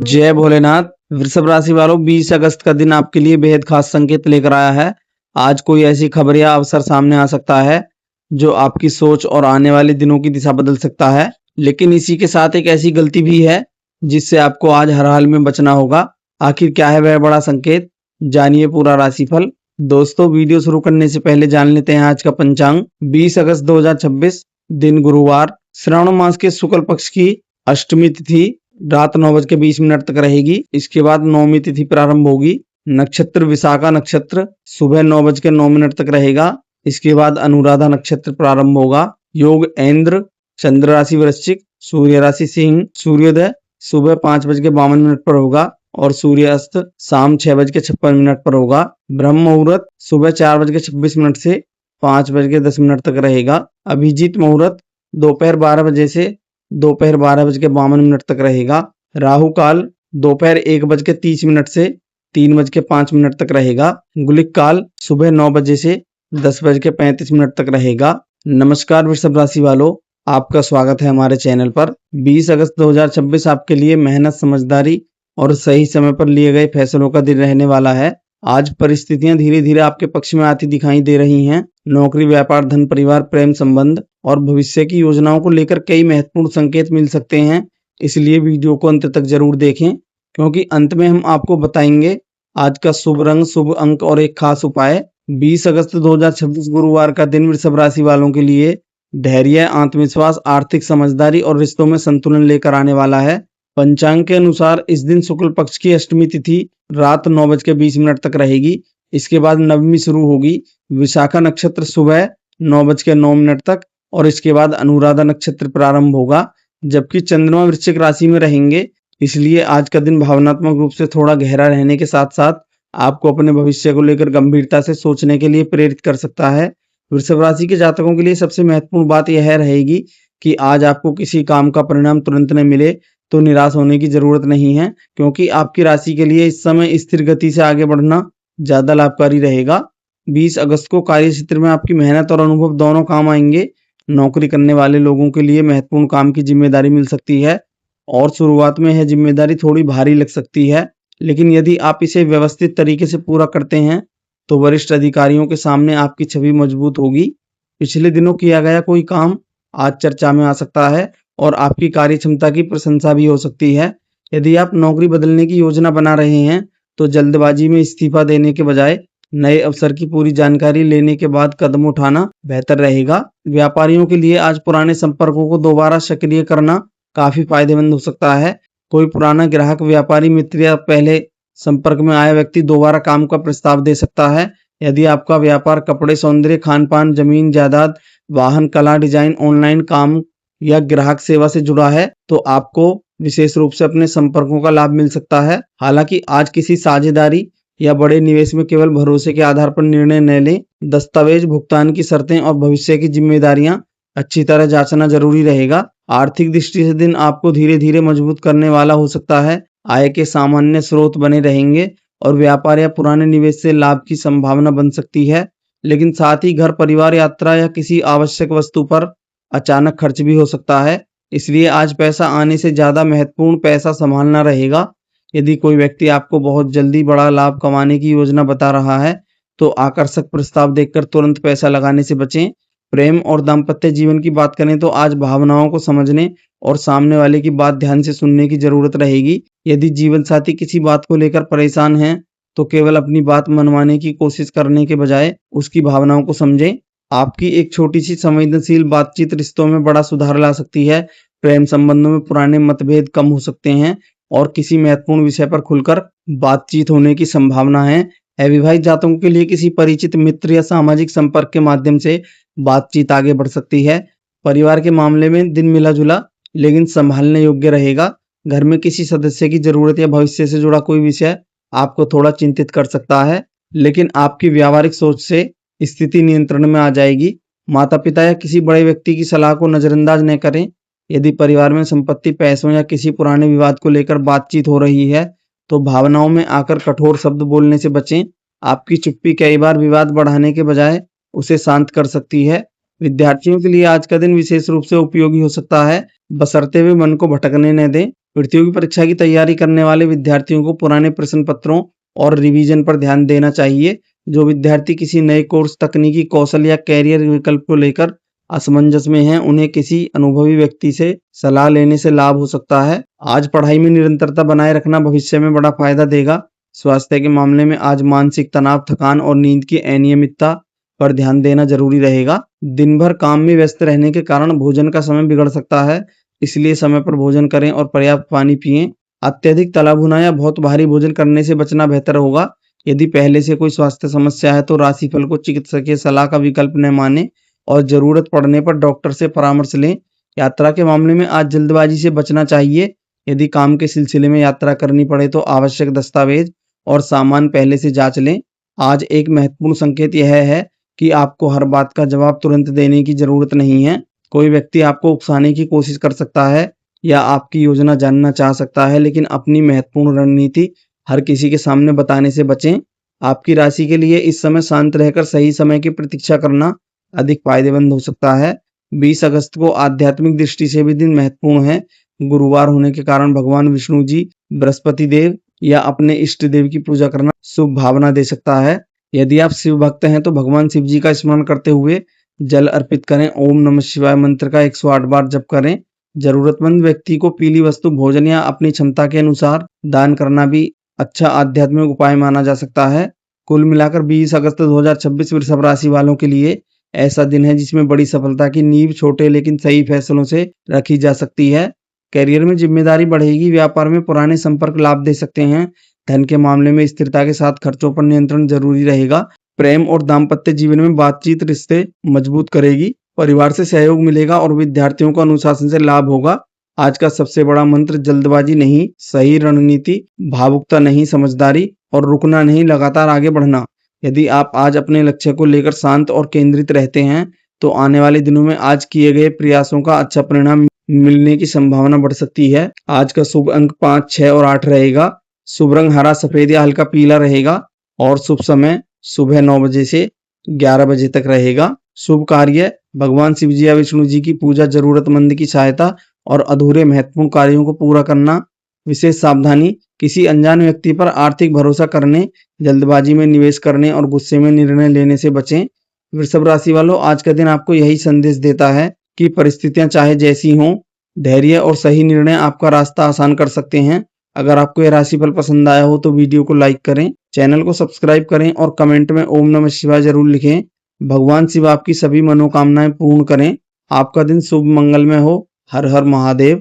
जय भोलेनाथ। वृषभ राशि वालों, 20 अगस्त का दिन आपके लिए बेहद खास संकेत लेकर आया है। आज कोई ऐसी खबर या अवसर सामने आ सकता है जो आपकी सोच और आने वाले दिनों की दिशा बदल सकता है। लेकिन इसी के साथ एक ऐसी गलती भी है जिससे आपको आज हर हाल में बचना होगा। आखिर क्या है वह बड़ा संकेत, जानिए पूरा राशिफल। दोस्तों, वीडियो शुरू करने से पहले जान लेते हैं आज का पंचांग। 20 अगस्त 2026, दिन गुरुवार, श्रावण मास के शुक्ल पक्ष की अष्टमी तिथि रात 9:20 तक रहेगी। इसके बाद नौमी तिथि प्रारंभ होगी। नक्षत्र विशाखा नक्षत्र सुबह 9:09 तक रहेगा। इसके बाद अनुराधा नक्षत्र प्रारंभ होगा। योग ऐंद्र, चंद्र राशि वृश्चिक, सूर्य राशि सिंह। सूर्योदय सुबह 5:52 पर होगा और सूर्यास्त शाम 6:56 पर होगा। ब्रह्म मुहूर्त सुबह 4:26 से 5:10 तक रहेगा। अभिजीत मुहूर्त दोपहर 12 बजे से दोपहर 12:52 तक रहेगा। राहु काल दोपहर 1:30 से 3:05 तक रहेगा। गुलिक काल सुबह 9 बजे से 10:35 तक रहेगा। नमस्कार वृषभ राशि वालों, आपका स्वागत है हमारे चैनल पर। 20 अगस्त 2026 आपके लिए मेहनत, समझदारी और सही समय पर लिए गए फैसलों का दिन रहने वाला है। आज परिस्थितियां धीरे धीरे आपके पक्ष में आती दिखाई दे रही हैं। नौकरी, व्यापार, धन, परिवार, प्रेम संबंध और भविष्य की योजनाओं को लेकर कई महत्वपूर्ण संकेत मिल सकते हैं। इसलिए वीडियो को अंत तक जरूर देखें, क्योंकि अंत में हम आपको बताएंगे आज का शुभ रंग, शुभ अंक और एक खास उपाय। 20 अगस्त 2026 गुरुवार का दिन वृषभ राशि वालों के लिए धैर्य, आत्मविश्वास, आर्थिक समझदारी और रिश्तों में संतुलन लेकर आने वाला है। पंचांग के अनुसार इस दिन शुक्ल पक्ष की अष्टमी तिथि रात 9:20 तक रहेगी। इसके बाद नवमी शुरू होगी। विशाखा नक्षत्र सुबह 9:09 तक और इसके बाद अनुराधा नक्षत्र प्रारंभ होगा, जबकि चंद्रमा वृश्चिक राशि में रहेंगे। इसलिए आज का दिन भावनात्मक रूप से थोड़ा गहरा रहने के साथ साथ आपको अपने भविष्य को लेकर गंभीरता से सोचने के लिए प्रेरित कर सकता है। वृषभ राशि के जातकों के लिए सबसे महत्वपूर्ण बात यह रहेगी कि आज आपको किसी काम का परिणाम तुरंत न मिले तो निराश होने की जरूरत नहीं है, क्योंकि आपकी राशि के लिए इस समय स्थिर गति से आगे बढ़ना ज्यादा लाभकारी रहेगा। 20 अगस्त को कार्य क्षेत्र में आपकी मेहनत और अनुभव दोनों काम आएंगे। नौकरी करने वाले लोगों के लिए महत्वपूर्ण काम की जिम्मेदारी मिल सकती है और शुरुआत में यह जिम्मेदारी थोड़ी भारी लग सकती है, लेकिन यदि आप इसे व्यवस्थित तरीके से पूरा करते हैं तो वरिष्ठ अधिकारियों के सामने आपकी छवि मजबूत होगी। पिछले दिनों किया गया कोई काम आज चर्चा में आ सकता है और आपकी कार्य क्षमता की प्रशंसा भी हो सकती है। यदि आप नौकरी बदलने की योजना बना रहे हैं तो जल्दबाजी में इस्तीफा देने के बजाय नए अवसर की पूरी जानकारी लेने के बाद कदम उठाना बेहतर रहेगा। व्यापारियों के लिए आज पुराने संपर्कों को दोबारा सक्रिय करना काफी फायदेमंद हो सकता है। कोई पुराना ग्राहक, व्यापारी मित्र या पहले संपर्क में आया व्यक्ति दोबारा काम का प्रस्ताव दे सकता है। यदि आपका व्यापार कपड़े, सौंदर्य, खान पान, जमीन जायदाद, वाहन, कला, डिजाइन, ऑनलाइन काम या ग्राहक सेवा से जुड़ा है तो आपको विशेष रूप से अपने संपर्कों का लाभ मिल सकता है। हालांकि आज किसी साझेदारी या बड़े निवेश में केवल भरोसे के आधार पर निर्णय न लें। दस्तावेज, भुगतान की शर्तें और भविष्य की जिम्मेदारियां अच्छी तरह जांचना जरूरी रहेगा। आर्थिक दृष्टि से दिन आपको धीरे धीरे मजबूत करने वाला हो सकता है। आय के सामान्य स्रोत बने रहेंगे और व्यापार या पुराने निवेश से लाभ की संभावना बन सकती है, लेकिन साथ ही घर, परिवार, यात्रा या किसी आवश्यक वस्तु पर अचानक खर्च भी हो सकता है। इसलिए आज पैसा आने से ज्यादा महत्वपूर्ण पैसा संभालना रहेगा। यदि कोई व्यक्ति आपको बहुत जल्दी बड़ा लाभ कमाने की योजना बता रहा है तो आकर्षक प्रस्ताव देखकर तुरंत पैसा लगाने से बचें। प्रेम और दाम्पत्य जीवन की बात करें तो आज भावनाओं को समझने और सामने वाले की बात ध्यान से सुनने की जरूरत रहेगी। यदि जीवन साथी किसी बात को लेकर परेशान है तो केवल अपनी बात मनवाने की कोशिश करने के बजाय उसकी भावनाओं को समझें। आपकी एक छोटी सी संवेदनशील बातचीत रिश्तों में बड़ा सुधार ला सकती है। प्रेम संबंधों में पुराने मतभेद कम हो सकते हैं और किसी महत्वपूर्ण विषय पर खुलकर बातचीत होने की संभावना है। अविवाहित जातकों के लिए किसी परिचित मित्र या सामाजिक संपर्क के माध्यम से बातचीत आगे बढ़ सकती है। परिवार के मामले में दिन मिला जुला लेकिन संभालने योग्य रहेगा। घर में किसी सदस्य की जरूरत या भविष्य से जुड़ा कोई विषय आपको थोड़ा चिंतित कर सकता है, लेकिन आपकी व्यावहारिक सोच से स्थिति नियंत्रण में आ जाएगी। माता पिता या किसी बड़े व्यक्ति की सलाह को नजरअंदाज न करें। यदि परिवार में संपत्ति, पैसों या किसी पुराने विवाद को लेकर बातचीत हो रही है तो भावनाओं में आकर कठोर शब्द बोलने से बचें। आपकी चुप्पी कई बार विवाद बढ़ाने के बजाय उसे शांत कर सकती है। विद्यार्थियों के लिए आज का दिन विशेष रूप से उपयोगी हो सकता है, बशर्ते वे मन को भटकने न दें। प्रतियोगी परीक्षा की तैयारी करने वाले विद्यार्थियों को पुराने प्रश्न पत्रों और रिवीजन पर ध्यान देना चाहिए। जो विद्यार्थी किसी नए कोर्स, तकनीकी कौशल या कैरियर विकल्प को लेकर असमंजस में हैं, उन्हें किसी अनुभवी व्यक्ति से सलाह लेने से लाभ हो सकता है। आज पढ़ाई में निरंतरता बनाए रखना भविष्य में बड़ा फायदा देगा। स्वास्थ्य के मामले में आज मानसिक तनाव, थकान और नींद की अनियमितता पर ध्यान देना जरूरी रहेगा। दिन भर काम में व्यस्त रहने के कारण भोजन का समय बिगड़ सकता है, इसलिए समय पर भोजन करें और पर्याप्त पानी पिएं। अत्यधिक तला भुना या बहुत भारी भोजन करने से बचना बेहतर होगा। यदि पहले से कोई स्वास्थ्य समस्या है तो राशिफल को चिकित्सकीय सलाह का विकल्प न माने और जरूरत पड़ने पर डॉक्टर से परामर्श लें। यात्रा के मामले में आज जल्दबाजी से बचना चाहिए। यदि काम के सिलसिले में यात्रा करनी पड़े तो आवश्यक दस्तावेज और सामान पहले से जांच लें। आज एक महत्वपूर्ण संकेत यह है कि आपको हर बात का जवाब तुरंत देने की जरूरत नहीं है। कोई व्यक्ति आपको उकसाने की कोशिश कर सकता है या आपकी योजना जानना चाह सकता है, लेकिन अपनी महत्वपूर्ण रणनीति हर किसी के सामने बताने से बचें। आपकी राशि के लिए इस समय शांत रहकर सही समय की प्रतीक्षा करना अधिक फायदेमंद हो सकता है। 20 अगस्त को आध्यात्मिक दृष्टि से भी दिन महत्वपूर्ण है। गुरुवार होने के कारण भगवान विष्णु जी, बृहस्पति देव या अपने इष्ट देव की पूजा करना शुभ भावना दे सकता है। यदि आप शिव भक्त हैं तो भगवान शिव जी का स्मरण करते हुए जल अर्पित करें। ओम नमः शिवाय मंत्र का 108 बार जप करें। जरूरतमंद व्यक्ति को पीली वस्तु, भोजन या अपनी क्षमता के अनुसार दान करना भी अच्छा आध्यात्मिक उपाय माना जा सकता है। कुल मिलाकर 20 अगस्त 2026 वृषभ राशि वालों के लिए ऐसा दिन है जिसमें बड़ी सफलता की नींव छोटे लेकिन सही फैसलों से रखी जा सकती है। करियर में जिम्मेदारी बढ़ेगी। व्यापार में पुराने संपर्क लाभ दे सकते हैं। धन के मामले में स्थिरता के साथ खर्चों पर नियंत्रण जरूरी रहेगा। प्रेम और दाम्पत्य जीवन में बातचीत रिश्ते मजबूत करेगी। परिवार से सहयोग मिलेगा और विद्यार्थियों को अनुशासन से लाभ होगा। आज का सबसे बड़ा मंत्र जल्दबाजी नहीं, सही रणनीति, भावुकता नहीं, समझदारी, और रुकना नहीं, लगातार आगे बढ़ना। यदि आप आज अपने लक्ष्य को लेकर शांत और केंद्रित रहते हैं तो आने वाले दिनों में आज किए गए प्रयासों का अच्छा परिणाम मिलने की संभावना बढ़ सकती है। आज का शुभ अंक 5, 6 और 8 रहेगा। शुभ रंग हरा, सफेद या हल्का पीला रहेगा और शुभ समय सुबह 9 बजे से 11 बजे तक रहेगा। शुभ कार्य भगवान शिव जी या विष्णु जी की पूजा, जरूरतमंद की सहायता और अधूरे महत्वपूर्ण कार्यों को पूरा करना। विशेष सावधानी, किसी अनजान व्यक्ति पर आर्थिक भरोसा करने, जल्दबाजी में निवेश करने और गुस्से में निर्णय लेने से बचें। वृषभ राशि वालों, आज का दिन आपको यही संदेश देता है कि परिस्थितियां चाहे जैसी हों, धैर्य और सही निर्णय आपका रास्ता आसान कर सकते हैं। अगर आपको यह राशिफल पसंद आया हो तो वीडियो को लाइक करें, चैनल को सब्सक्राइब करें और कमेंट में ओम नमः शिवाय जरूर लिखें। भगवान शिव आपकी सभी मनोकामनाएं पूर्ण करें। आपका दिन शुभ मंगलमय हो। हर हर महादेव।